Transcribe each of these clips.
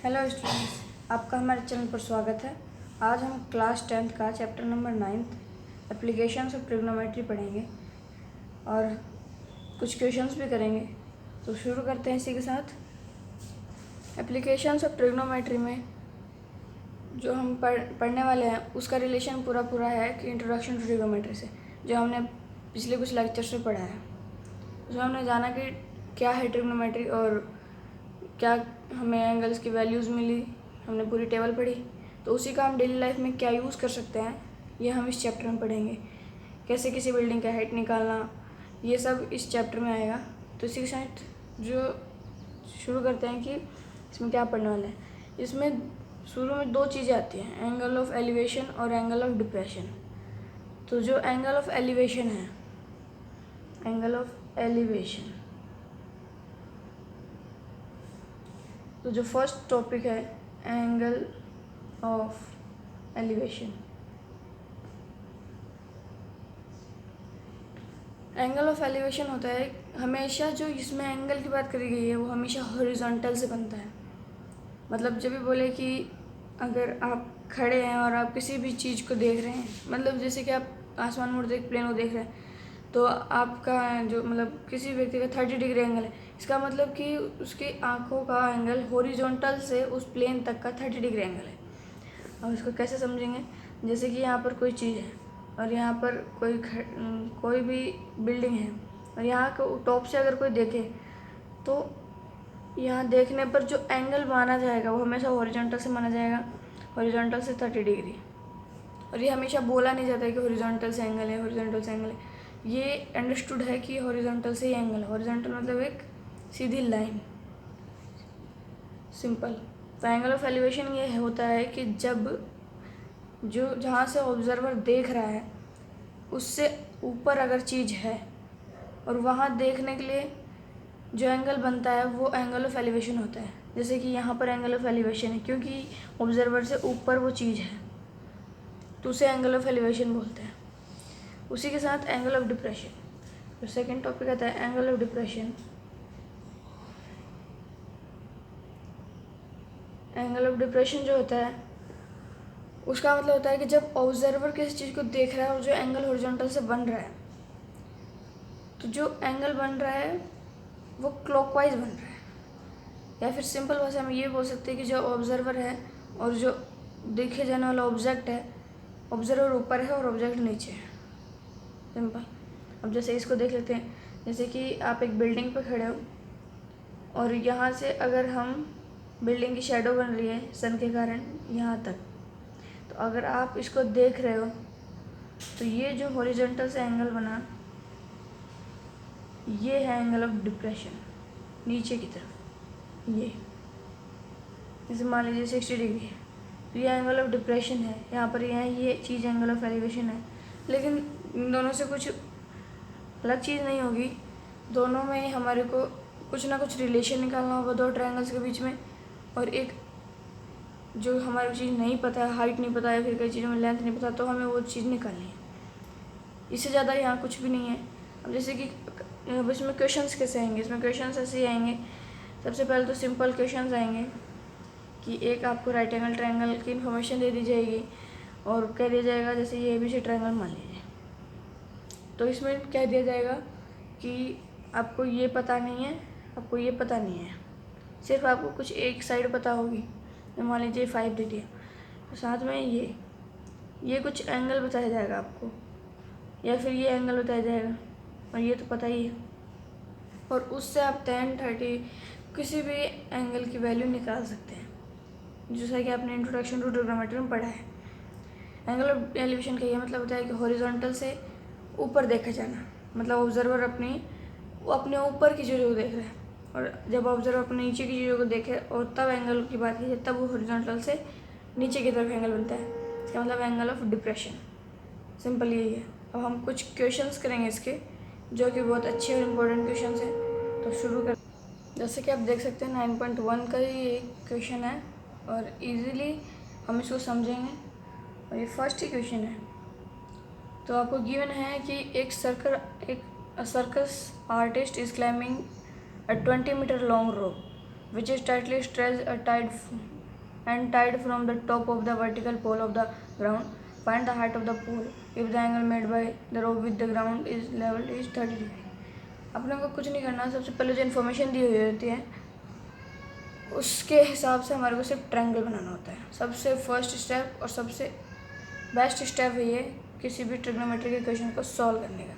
Hello students, आपका हमारे channel पर स्वागत है। आज हम क्लास 10th का chapter number 9 applications of trigonometry पढ़ेंगे और कुछ क्वेश्चंस भी करेंगे। तो शुरू करते हैं इसी के साथ। एप्लीकेशंस ऑफ ट्रिग्नोमेट्री में जो हम पढ़ने वाले हैं उसका रिलेशन पूरा है कि इंट्रोडक्शन टू ट्रिग्नोमेट्री से, जो हमने पिछले कुछ लेक्चर्स में पढ़ा है। जो हमने जाना कि क्या है ट्रिग्नोमेट्री और क्या हमें एंगल्स की वैल्यूज़ मिली, हमने पूरी टेबल पढ़ी। तो उसी का हम डेली लाइफ में क्या यूज़ कर सकते हैं ये हम इस चैप्टर में पढ़ेंगे। कैसे किसी बिल्डिंग का हाइट निकालना, ये सब इस चैप्टर में आएगा। तो इसी के साथ जो शुरू करते हैं कि इसमें क्या पढ़ने वाले हैं। इसमें शुरू में दो चीज़ें आती हैं, एंगल ऑफ एलिवेशन और एंगल ऑफ डिप्रेशन। तो जो एंगल ऑफ एलिवेशन है, एंगल ऑफ एलिवेशन, तो जो फर्स्ट टॉपिक है angle of elevation. Angle of elevation होता है हमेशा, जो इसमें एंगल की बात करी गई है वो हमेशा हॉरिजॉन्टल से बनता है। मतलब जब भी बोले कि अगर आप खड़े हैं और आप किसी भी चीज़ को देख रहे हैं, मतलब जैसे कि आप आसमान में एक प्लेन को देख रहे हैं, तो आपका जो मतलब किसी व्यक्ति का 30 डिग्री एंगल है, इसका मतलब कि उसकी आंखों का एंगल हॉरिजॉन्टल से उस प्लेन तक का 30 डिग्री एंगल है। अब इसको कैसे समझेंगे, जैसे कि यहाँ पर कोई चीज़ है और यहाँ पर कोई भी बिल्डिंग है और यहाँ को टॉप से अगर कोई देखे तो यहाँ देखने पर जो एंगल माना जाएगा वो हमेशा हॉरिजॉन्टल से माना जाएगा, हॉरिजॉन्टल से 30 डिग्री। और ये हमेशा बोला नहीं जाता है कि हॉरिजॉन्टल से एंगल है, हॉरिजॉन्टल से एंगल है। ये अंडरस्टूड है कि हॉरिजॉन्टल से ही एंगल है। हॉरिजॉन्टल मतलब एक सीधी लाइन, सिंपल। तो एंगल ऑफ एलिवेशन ये होता है कि जब जो जहाँ से ऑब्जर्वर देख रहा है उससे ऊपर अगर चीज़ है और वहाँ देखने के लिए जो एंगल बनता है वो एंगल ऑफ एलिवेशन होता है। जैसे कि यहाँ पर एंगल ऑफ एलिवेशन है क्योंकि ऑब्जर्वर से ऊपर वो चीज़ है, तो उसे एंगल ऑफ एलिवेशन बोलते हैं। उसी के साथ एंगल ऑफ डिप्रेशन, तो सेकेंड टॉपिक आता है angle of depression. Angle of depression जो होता है उसका मतलब होता है कि जब ऑब्जर्वर किसी चीज़ को देख रहा है और जो एंगल हॉरिजॉन्टल से बन रहा है, तो जो एंगल बन रहा है वो क्लॉकवाइज बन रहा है। या फिर सिंपल भाषा में ये बोल सकते हैं कि जो ऑब्जर्वर है और जो देखे जाने वाला ऑब्जेक्ट है, ऑब्जर्वर ऊपर है और ऑब्जेक्ट नीचे है, सिंपल। अब जैसे इसको देख लेते हैं, जैसे कि आप एक बिल्डिंग पर खड़े हो और यहाँ से अगर हम बिल्डिंग की शेडो बन रही है सन के कारण यहाँ तक, तो अगर आप इसको देख रहे हो तो ये जो हॉरिजॉन्टल से एंगल बना ये है एंगल ऑफ डिप्रेशन नीचे की तरफ। ये जैसे मान लीजिए 60 डिग्री है तो ये एंगल ऑफ डिप्रेशन है। यहाँ पर ये चीज़ एंगल ऑफ एलिवेशन है। लेकिन इन दोनों से कुछ अलग चीज़ नहीं होगी, दोनों में हमारे को कुछ ना कुछ रिलेशन निकालना होगा दो ट्रायंगल्स के बीच में। और एक जो हमारी चीज़ नहीं पता है, हाइट नहीं पता है, फिर कई चीज़ों में लेंथ नहीं पता, तो हमें वो चीज़ निकालनी है। इससे ज़्यादा यहाँ कुछ भी नहीं है। अब जैसे कि इसमें क्वेश्चंस कैसे आएंगे, इसमें क्वेश्चंस ऐसे ही आएंगे। सबसे पहले तो सिंपल क्वेश्चंस आएंगे कि एक आपको राइट एंगल ट्रायंगल की इन्फॉर्मेशन दे दी जाएगी और कह दिया जाएगा जैसे ये ABC ट्रायंगल मान लीजिए, तो इसमें कह दिया जाएगा कि आपको ये पता नहीं है, आपको ये पता नहीं है, सिर्फ आपको कुछ एक साइड पता होगी। मान लीजिए 5 दे दिया, तो साथ में ये कुछ एंगल बताया जाएगा आपको, या फिर ये एंगल बताया जाएगा और ये तो पता ही है। और उससे आप 10, 30 किसी भी एंगल की वैल्यू निकाल सकते हैं, जैसा कि आपने इंट्रोडक्शन टू ट्रिग्नोमेट्री में पढ़ा है। एंगल ऑफ एलिवेशन का ये मतलब होता है कि हॉरिजॉन्टल से ऊपर देखा जाना, मतलब ऑब्जर्वर अपने ऊपर की चीज़ों को देख रहा है, और जब ऑब्जर्वर अपने नीचे की चीज़ों को देखे और तब एंगल की बात की जाए तब वो हॉरिजॉन्टल से नीचे की तरफ एंगल बनता है। इसका मतलब एंगल ऑफ डिप्रेशन, सिंपल यही है। अब हम कुछ क्वेश्चंस करेंगे इसके, जो कि बहुत अच्छे और इम्पोर्टेंट क्वेश्चंस हैं। तो शुरू कर, जैसे कि आप देख सकते हैं 9.1 का ही एक क्वेश्चन है और इजीली हम इसको समझेंगे। और ये फर्स्ट ही क्वेश्चन है। तो आपको गिवन है कि एक circus artist is climbing a 20 metre long rope which is tightly stretched tied from the top of the vertical pole of the ground. Find the height of the pole if the angle made by the rope with the ground is level is 30 degree. अपने को कुछ नहीं करना, सबसे पहले जो information दी हुई होती है उसके हिसाब से हमारे को सिर्फ ट्रायंगल बनाना होता है। सबसे फर्स्ट स्टेप और सबसे बेस्ट स्टेप है ये किसी भी ट्रिग्नोमेट्रिक इक्वेशन को सॉल्व करने का।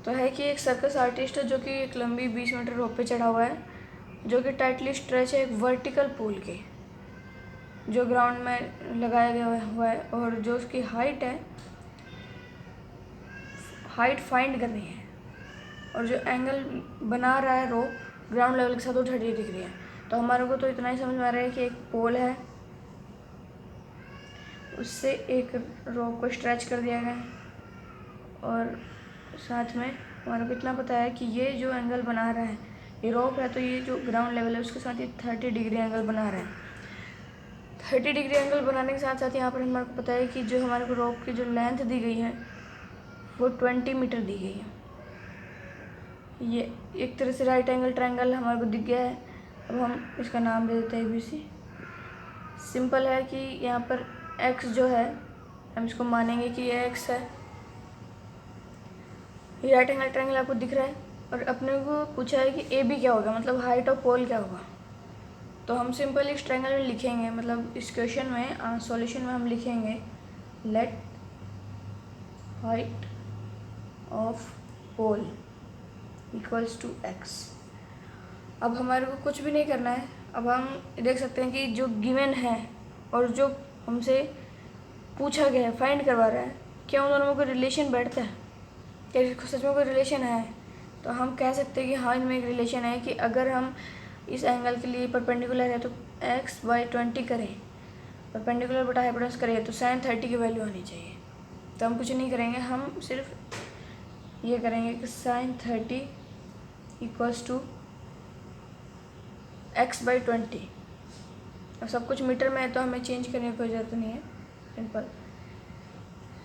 तो है कि एक सर्कस आर्टिस्ट है जो कि एक लंबी 20 मीटर रोप पे चढ़ा हुआ है, जो कि टाइटली स्ट्रेच है एक वर्टिकल पोल के जो ग्राउंड में लगाया गया हुआ है, और जो उसकी हाइट है, हाइट फाइंड करनी है, और जो एंगल बना रहा है रोप ग्राउंड लेवल के साथ वो 30 डिग्री है। तो हमारे को तो इतना ही समझ में आ रहा है कि एक पोल है, उससे एक रोप को स्ट्रेच कर दिया गया है, और साथ में हमारे को इतना पता है कि ये जो एंगल बना रहा है ये रोप है, तो ये जो ग्राउंड लेवल है उसके साथ ये 30 डिग्री एंगल बना रहा है। 30 डिग्री एंगल बनाने के साथ साथ यहाँ पर हमारे को पता है कि जो हमारे को रोप की जो लेंथ दी गई है वो 20 मीटर दी गई है। ये एक तरह से राइट एंगल ट्रायंगल हमारे को दिख गया है। अब हम इसका नाम दे देते हैं ABC। सिंपल है कि यहाँ पर x जो है हम इसको मानेंगे कि ये x है। ये राइट एंगल ट्रायंगल आपको दिख रहा है, और अपने को पूछा है कि AB क्या होगा, मतलब हाइट ऑफ पोल क्या होगा। तो हम सिंपल इस ट्रायंगल में लिखेंगे, मतलब इस क्वेश्चन में सॉल्यूशन में हम लिखेंगे let height of pole equals to x। अब हमारे को कुछ भी नहीं करना है। अब हम देख सकते हैं कि जो गिवन है और जो हमसे पूछा गया है, फाइंड करवा रहा है, क्या उन दोनों में कोई रिलेशन बैठता है, क्या सच में कोई रिलेशन है। तो हम कह सकते हैं कि हाँ, इनमें एक रिलेशन है कि अगर हम इस एंगल के लिए परपेंडिकुलर है तो x/20 करें, परपेंडिकुलर बटा हाइपोटेनस करें तो sin 30 की वैल्यू आनी चाहिए। तो हम कुछ नहीं करेंगे, हम सिर्फ ये करेंगे कि sin 30 इक्वल्स टू x/20। और सब कुछ मीटर में है तो हमें चेंज करने की कोई ज़रूरत नहीं है, simple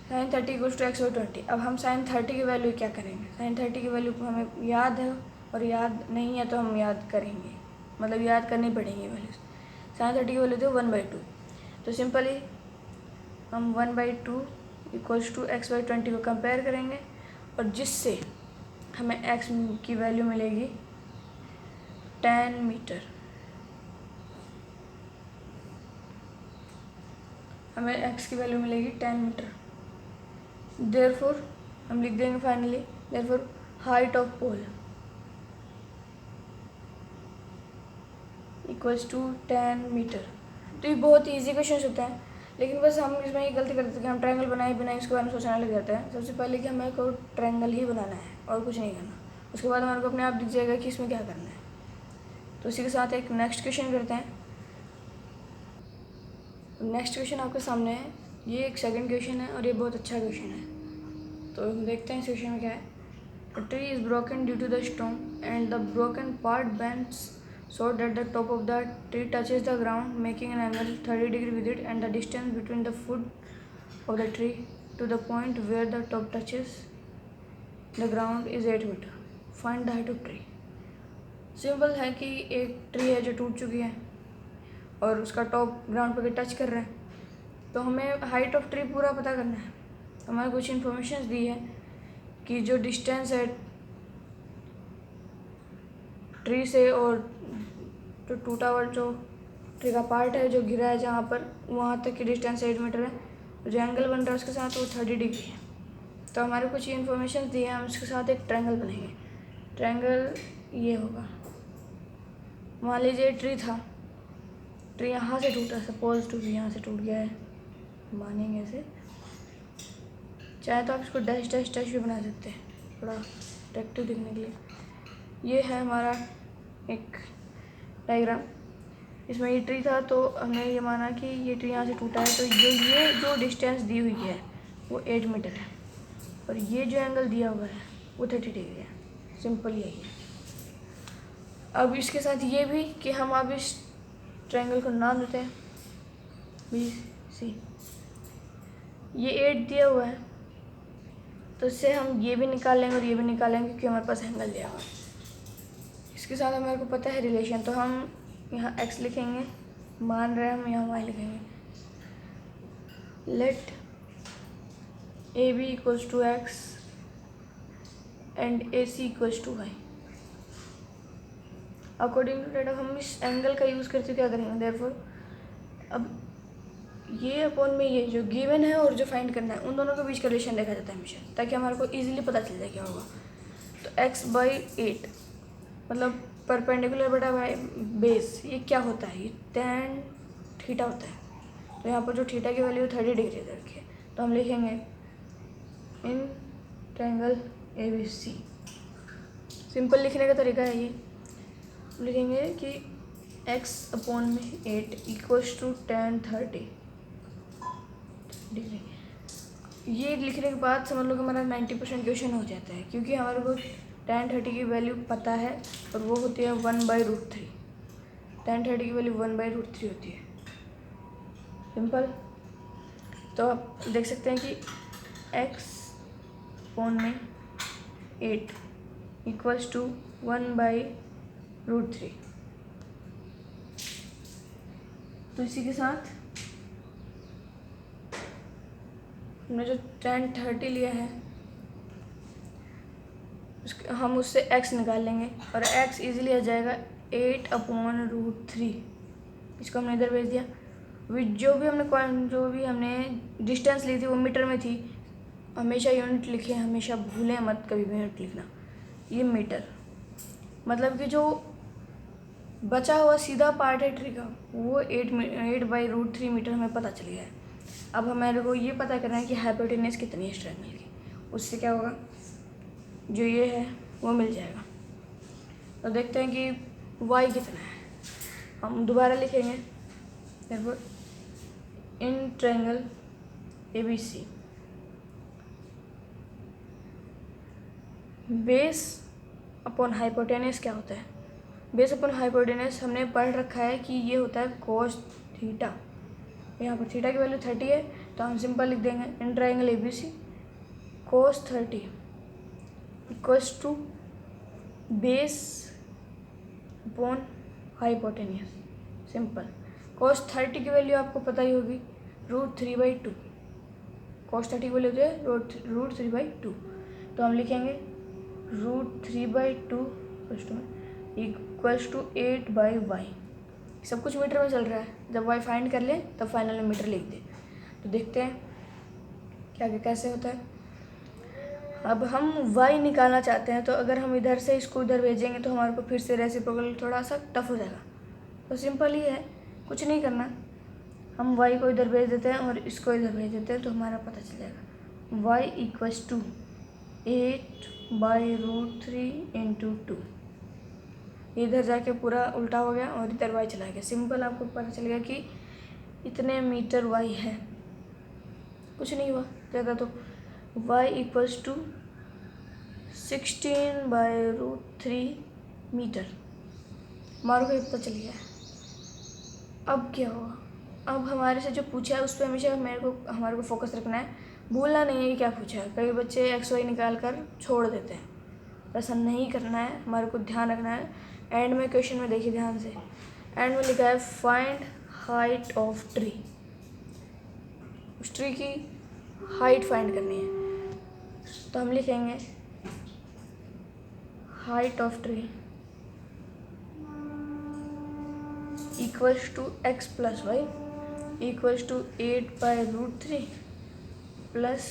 sin 30 equals to x/20। अब हम sin 30 की वैल्यू क्या करेंगे, sin 30 की वैल्यू हमें याद है और याद नहीं है तो हम याद करेंगे, मतलब याद करनी पड़ेंगी वैल्यूज। sin 30 की वैल्यू थी 1/2। तो सिंपली हम 1/2 इक्वल्स टू x/20 को कंपेयर करेंगे, और जिससे हमें x की वैल्यू मिलेगी 10 मीटर। हमें x की वैल्यू मिलेगी 10 मीटर। देयरफॉर हम लिख देंगे finally, therefore height of pole equals to 10 metre. तो ये बहुत इजी क्वेश्चन होता है, लेकिन बस हम इसमें ये गलती करते हैं कि हम ट्रायंगल बनाए बिना इसके बारे में सोचने लग जाते हैं। सबसे पहले कि हमें को ट्रायंगल ही बनाना है और कुछ नहीं करना, उसके बाद हमारे को अपने आप दिख जाएगा कि इसमें क्या करना है। तो इसी के साथ एक नेक्स्ट क्वेश्चन करते हैं। नेक्स्ट क्वेश्चन आपके सामने है, ये एक सेकंड क्वेश्चन है और ये बहुत अच्छा क्वेश्चन है। तो हम देखते हैं इस क्वेश्चन में क्या है। A tree is broken due to the storm and the broken part bends so that the top of the tree touches the ground, making an angle 30 degree with it, and the distance between the foot of the tree to the point where the top touches the ground is 8 meter. Find the height of tree. Simple है कि एक tree है जो टूट चुकी है और उसका टॉप ग्राउंड पर टच कर रहा है, तो हमें हाइट ऑफ ट्री पूरा पता करना है। हमारे कुछ इन्फॉर्मेशन दी है कि जो डिस्टेंस है ट्री से और जो टूटा हुआ जो ट्री का पार्ट है जो गिरा है जहाँ पर, वहाँ तक की डिस्टेंस 8 मीटर है, और जो एंगल बन रहा है उसके साथ वो 30 डिग्री है। तो हमारे कुछ इन्फॉर्मेशन दी है, हम उसके साथ एक ट्रायंगल बनाएंगे। ट्रायंगल ये होगा, मान लीजिए ट्री था, ट्री यहाँ से टूटा, सपोज टू यहाँ से टूट गया है, मानेंगे ऐसे, चाहे तो आप इसको डैश डैश डैश भी बना सकते हैं थोड़ा अट्रैक्टिव दिखने के लिए। ये है हमारा एक डायग्राम, इसमें ये ट्री था तो हमने ये माना कि ये ट्री यहाँ से टूटा है, तो ये जो डिस्टेंस दी हुई है वो 8 मीटर है, और ये जो एंगल दिया हुआ है वो 30 डिग्री है। सिंपल यही है। अब इसके साथ ये भी कि हम अब इस ट्रायंगल को नाम देते हैं BC। ये 8 दिया हुआ है तो इससे हम ये भी निकाल लेंगे और ये भी निकालेंगे क्योंकि हमारे पास एंगल दिया हुआ है। इसके साथ हमारे को पता है रिलेशन, तो हम यहाँ x लिखेंगे, मान रहे हैं हम यहाँ y लिखेंगे। Let A B equals to X and A C equals to Y. According to data हम इस एंगल का यूज़ करते क्या करेंगे, देयरफॉर अब ये अपॉन में ये जो गिवन है और जो फाइंड करना है उन दोनों के बीच का रिलेशन देखा जाता है हमेशा, ताकि हमारे को इजीली पता चल जाए क्या होगा। तो x/8 मतलब परपेंडिकुलर बटा बाय बेस, ये क्या होता है, ये tan थीटा होता है। तो यहाँ पर जो थीटा की वैल्यू 30 डिग्री दे रखी है, तो हम लिखेंगे इन ट्रायंगल ABC। सिंपल लिखने का तरीका है ये, लिखेंगे कि x/8 equals to tan 30 degree. ये लिखने के बाद समझ लो कि हमारा 90% क्वेश्चन हो जाता है, क्योंकि हमारे को tan 30 की वैल्यू पता है और वो होती है 1/√3। tan 30 की वैल्यू 1/√3 होती है, सिंपल। तो आप देख सकते हैं कि x/8 इक्वल्स टू 1/√3। तो इसी के साथ हमने जो tan 30 लिया है हम उससे x निकाल लेंगे और x इजीली आ जाएगा 8/√3। इसको हमने इधर भेज दिया। जो भी हमने डिस्टेंस ली थी वो मीटर में थी। हमेशा यूनिट लिखें, हमेशा भूलें मत कभी भी यूनिट लिखना। ये मीटर मतलब कि जो बचा हुआ सीधा पार्ट है ट्री का वो 8/√3 मीटर हमें पता चल गया है। अब हमारे को ये पता करना है कि हाइपोटेन्यूज कितनी है इस ट्रायंगल की। उससे क्या होगा, जो ये है वो मिल जाएगा। तो देखते हैं कि y कितना है। हम दोबारा लिखेंगे therefore इन triangle ABC base upon hypotenuse क्या होता है। बेस अपॉन हाइपोटेन्यूज हमने पढ़ रखा है कि ये होता है cos थीटा। यहाँ पर थीटा की वैल्यू 30 है, तो हम सिंपल लिख देंगे in triangle ABC cos 30 equals to base upon hypotenuse. Simple. cos 30 की वैल्यू आपको पता ही होगी √3/2। cos 30 की वैल्यू होती है √3/2। तो हम लिखेंगे √3/2 इक्वल्स टू 8/y। सब कुछ मीटर में चल रहा है, जब y फाइंड कर ले तब फाइनल में मीटर लिख दे। तो देखते हैं क्या कैसे होता है। अब हम y निकालना चाहते हैं, तो अगर हम इधर से इसको इधर भेजेंगे तो हमारे को फिर से रेसिप्रोकल थोड़ा सा टफ हो जाएगा। तो सिंपल ही है, कुछ नहीं करना, हम y को इधर भेज देते हैं और इसको इधर भेज देते हैं, तो हमारा पता चल जाएगा y इक्वल्स टू 8/√3 इंटू 2। इधर जाके पूरा उल्टा हो गया और इधर y चला गया। सिंपल आपको पता चल गया कि इतने मीटर y है, कुछ नहीं हुआ ज़्यादा। तो y इक्वल्स टू 16/√3 मीटर, हमारे को ये पता चल गया है। अब क्या हुआ, अब हमारे से जो पूछा है उस पर हमेशा हमारे को फोकस रखना है, भूलना नहीं है क्या पूछा है। कई बच्चे XY निकाल कर छोड़ देते हैं, ऐसा नहीं करना है, हमारे को ध्यान रखना है। एंड में क्वेश्चन में देखिए ध्यान से, एंड में लिखा है फाइंड हाइट ऑफ ट्री। उस ट्री की हाइट फाइंड करनी है, तो हम लिखेंगे height of tree equals to x plus Y equals to 8/√3 plus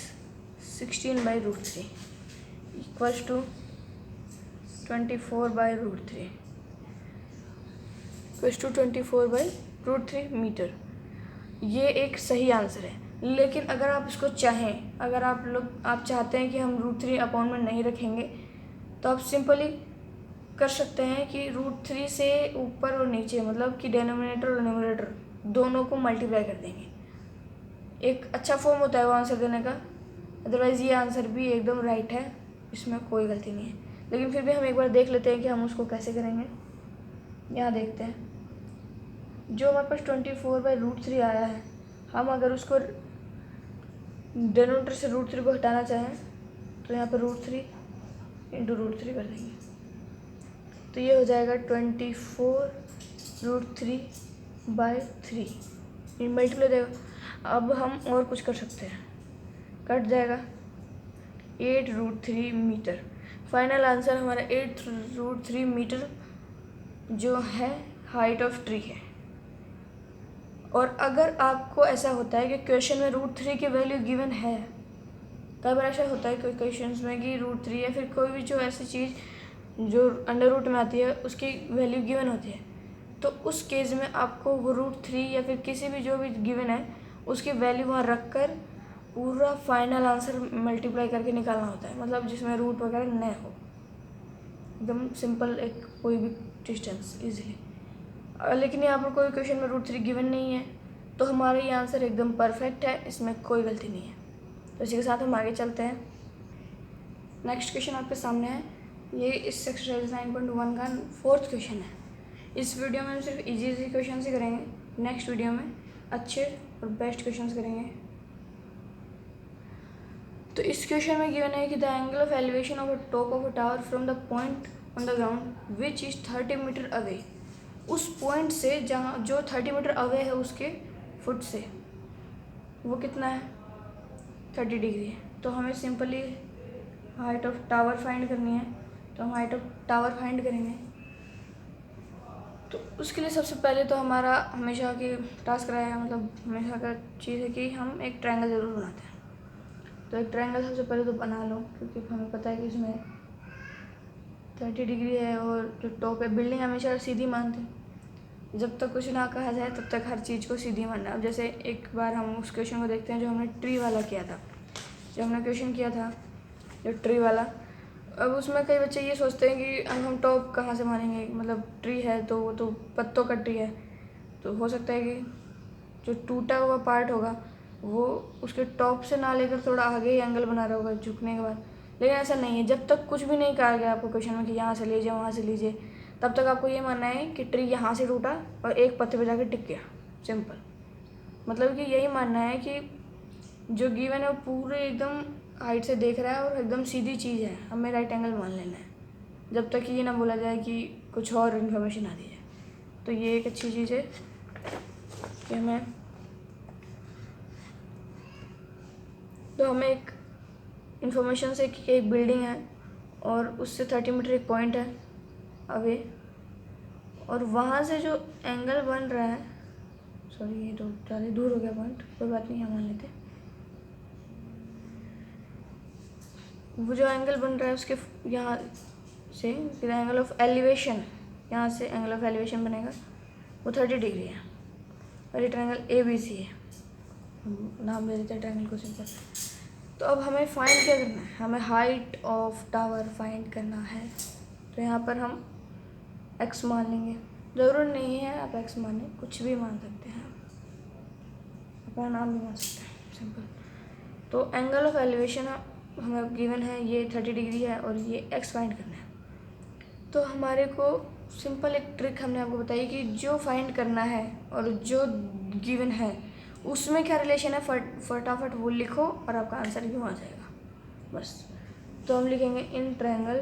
16/√3 equals to 24/√3 equals to 24/√3 metre. ये एक सही आंसर है। लेकिन अगर आप इसको चाहें, अगर आप चाहते हैं कि हम √3 अपॉन में नहीं रखेंगे, तो आप सिंपली कर सकते हैं कि √3 से ऊपर और नीचे मतलब कि डिनोमिनेटर और न्यूमरेटर दोनों को मल्टीप्लाई कर देंगे। एक अच्छा फॉर्म होता है वो आंसर देने का। अदरवाइज़ ये आंसर भी एकदम राइट है, इसमें कोई गलती नहीं है। लेकिन फिर भी हम एक बार देख लेते हैं कि हम उसको कैसे करेंगे। यहाँ देखते हैं, जो हमारे पास 24/√3 आया है, हम अगर उसको डिनोमिनेटर से √3 को हटाना चाहें तो यहाँ पर √3 इंटू √3 कर देंगे। तो ये हो जाएगा 24√3/3, ये मल्टीप्लाई देगा। अब हम और कुछ कर सकते हैं, कट जाएगा 8√3 मीटर। फाइनल आंसर हमारा 8√3 मीटर जो है हाइट ऑफ ट्री है। और अगर आपको ऐसा होता है कि क्वेश्चन में √3 की वैल्यू गिवन है, कई बार ऐसा होता है कोई क्वेश्चंस में कि √3 या फिर कोई भी जो ऐसी चीज़ जो अंडर रूट में आती है उसकी वैल्यू गिवन होती है, तो उस केस में आपको वो √3 या फिर किसी भी जो भी गिवन है उसकी वैल्यू वहाँ रख कर पूरा फाइनल आंसर मल्टीप्लाई करके निकालना होता है, मतलब जिसमें रूट वगैरह न हो, एकदम सिंपल एक कोई भी डिस्टेंस इजीली। लेकिन यहाँ पर कोई क्वेश्चन में √3 गिवन नहीं है, तो हमारा ये आंसर एकदम परफेक्ट है, इसमें कोई गलती नहीं है। तो इसी के साथ हम आगे चलते हैं। नेक्स्ट क्वेश्चन आपके सामने है, ये इस एक्सरसाइज 9.1 का 4th क्वेश्चन है। इस वीडियो में हम सिर्फ इजी क्वेश्चन ही करेंगे, नेक्स्ट वीडियो में अच्छे और बेस्ट क्वेश्चन करेंगे। तो इस क्वेश्चन में गिवन है कि the angle of elevation of a top of a tower from the point on the ground which is 30 metre away, उस पॉइंट से जहाँ जो 30 मीटर अवे है उसके फुट से वो कितना है, 30 डिग्री है। तो हमें simply height of tower find करनी है, तो हम हाइट ऑफ टावर फाइंड करेंगे। तो उसके लिए सबसे पहले तो हमारा हमेशा की टास्क रहा है, मतलब हमेशा का चीज़ है कि हम एक ट्रायंगल ज़रूर बनाते हैं। तो एक ट्रायंगल सबसे पहले तो बना लो, क्योंकि हमें पता है कि इसमें 30 डिग्री है और जो टॉप है, बिल्डिंग हमेशा सीधी मानते हैं, जब तक कुछ ना कहा जाए तब तक हर चीज़ को सीधी मानना। अब जैसे एक बार हम उस क्वेश्चन को देखते हैं जो हमने ट्री वाला किया था, जो हमने क्वेश्चन किया था जो ट्री वाला। अब उसमें कई बच्चे ये सोचते हैं कि अब हम टॉप कहाँ से मानेंगे, मतलब ट्री है तो वो तो पत्तों का ट्री है, तो हो सकता है कि जो टूटा हुआ पार्ट होगा वो उसके टॉप से ना लेकर थोड़ा आगे ही एंगल बना रहा होगा झुकने के बाद। लेकिन ऐसा नहीं है, जब तक कुछ भी नहीं कहा गया आपको क्वेश्चन में कि यहाँ से लीजिए वहाँ से लीजिए, तब तक आपको ये मानना है कि ट्री यहाँ से टूटा और एक पत्ते पे जाकर टिक गया, सिंपल। मतलब कि यही मानना है कि जो गिवन है वो पूरे एकदम हाइट से देख रहा है और एकदम सीधी चीज़ है, हमें राइट एंगल मान लेना है, जब तक ये ना बोला जाए कि कुछ और इन्फॉर्मेशन आ दी है। तो ये एक अच्छी चीज़ है कि हमें एक इन्फॉर्मेशन से कि एक बिल्डिंग है और उससे 30 मीटर एक पॉइंट है अवे, और वहाँ से जो एंगल बन रहा है, सॉरी ये तो ज़्यादा दूर हो गया पॉइंट, कोई बात नहीं, हम मान लेते। वो जो एंगल बन रहा है उसके यहाँ से फिर एंगल ऑफ एलिवेशन, यहाँ से एंगल ऑफ एलिवेशन बनेगा वो 30 डिग्री है, और ये ट्रायंगल ABC है, नाम दे देते हैं ट्रायंगल को सिंपल। तो अब हमें फाइंड क्या करना है, हमें हाइट ऑफ टावर फाइंड करना है। तो यहाँ पर हम x मान लेंगे, ज़रूर नहीं है आप x माने, कुछ भी मान सकते हैं, अपना नाम भी मान सकते हैं, सिंपल। तो एंगल ऑफ एलिवेशन हमें गिवन है, ये 30 डिग्री है और ये x फाइंड करना है। तो हमारे को सिंपल एक ट्रिक हमने आपको बताई कि जो फाइंड करना है और जो गिवन है उसमें क्या रिलेशन है, फटाफट वो लिखो और आपका आंसर क्यों आ जाएगा बस। तो हम लिखेंगे इन ट्रायंगल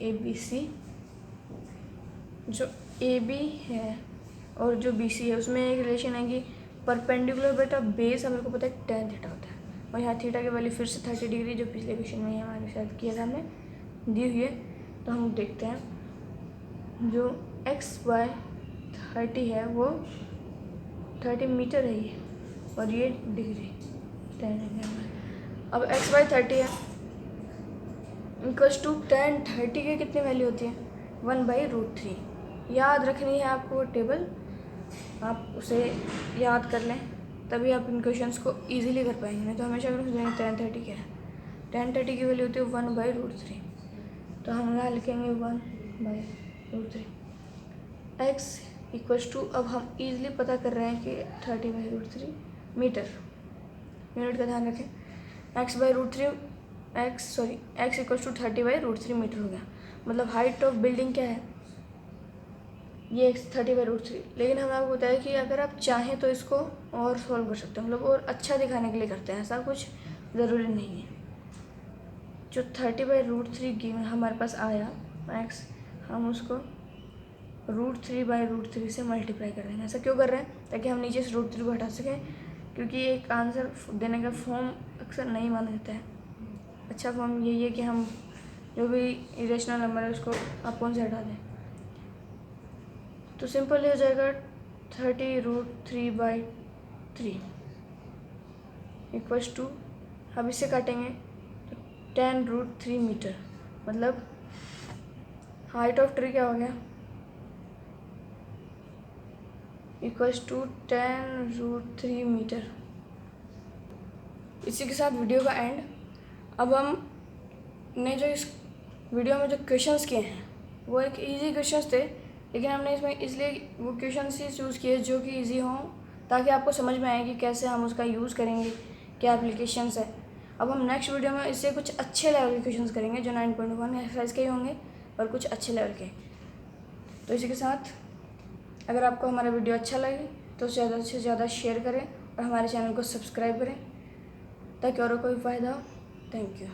ABC, जो AB है और जो BC है उसमें एक रिलेशन है कि परपेंडिकुलर बेटा बेस हमें को पता है tan थीटा होता है, और यहाँ थीटा की वैल्यू फिर से 30 डिग्री जो पिछले क्वेश्चन में हमारे साथ किया था हमने दी हुई है। तो हम देखते हैं जो x/30 है वो 30 मीटर है ये, और ये डिग्री 10 डिग्री। अब x/30 है इक्वल्स टू tan 30 की कितनी वैल्यू होती है, 1/√3। याद रखनी है आपको वो टेबल, आप उसे याद कर लें तभी आप इन क्वेश्चंस को इजीली कर पाएंगे, नहीं तो हमेशा अगर सोचेंगे tan 30 क्या है, tan 30 की वैल्यू होती है 1/√3। तो हम यहाँ लिखेंगे 1/√3 x इक्वल्स टू, अब हम इजीली पता कर रहे हैं कि 30/√3 मीटर, यूनिट का ध्यान रखें, x इक्वल्स टू 30/√3 मीटर हो गया। मतलब हाइट ऑफ बिल्डिंग क्या है, ये 30/√3। लेकिन हमें आपको बताया कि अगर आप चाहें तो इसको और सॉल्व कर सकते हैं, मतलब और अच्छा दिखाने के लिए करते हैं, ऐसा कुछ ज़रूरी नहीं है। जो 30/√3 गिवन हमारे पास आया x, हम उसको √3/√3 से मल्टीप्लाई कर देंगे। ऐसा क्यों कर रहे हैं? ताकि हम नीचे से √3 को हटा सकें, क्योंकि एक आंसर देने का फॉर्म अक्सर नहीं माना जाता है। अच्छा फॉर्म यही है कि हम जो भी इरेशनल नंबर है उसको अपोन से हटा दें। तो सिंपल हो जाएगा 30√3/3 इक्वल्स टू, अब इसे काटेंगे तो 10√3 मीटर, मतलब हाइट ऑफ ट्री क्या हो गया, इक्वल्स टू 10√3 मीटर। इसी के साथ वीडियो का एंड। अब हम ने जो इस वीडियो में जो क्वेश्चंस किए हैं वो एक इजी क्वेश्चंस थे, लेकिन हमने इसमें इसलिए वो क्वेश्चंस ही चूज़ किए जो कि इजी हों, ताकि आपको समझ में आए कि कैसे हम उसका यूज़ करेंगे, क्या एप्लीकेशंस है। अब हम नेक्स्ट वीडियो में इससे कुछ अच्छे लेवल के क्वेश्चंस करेंगे जो 9.1 एक्सरसाइज के ही होंगे और कुछ अच्छे लेवल के। तो इसी के साथ अगर आपको हमारा वीडियो अच्छा लगे तो ज़्यादा से ज़्यादा शेयर करें और हमारे चैनल को सब्सक्राइब करें ताकि और कोई फ़ायदा हो। Thank you.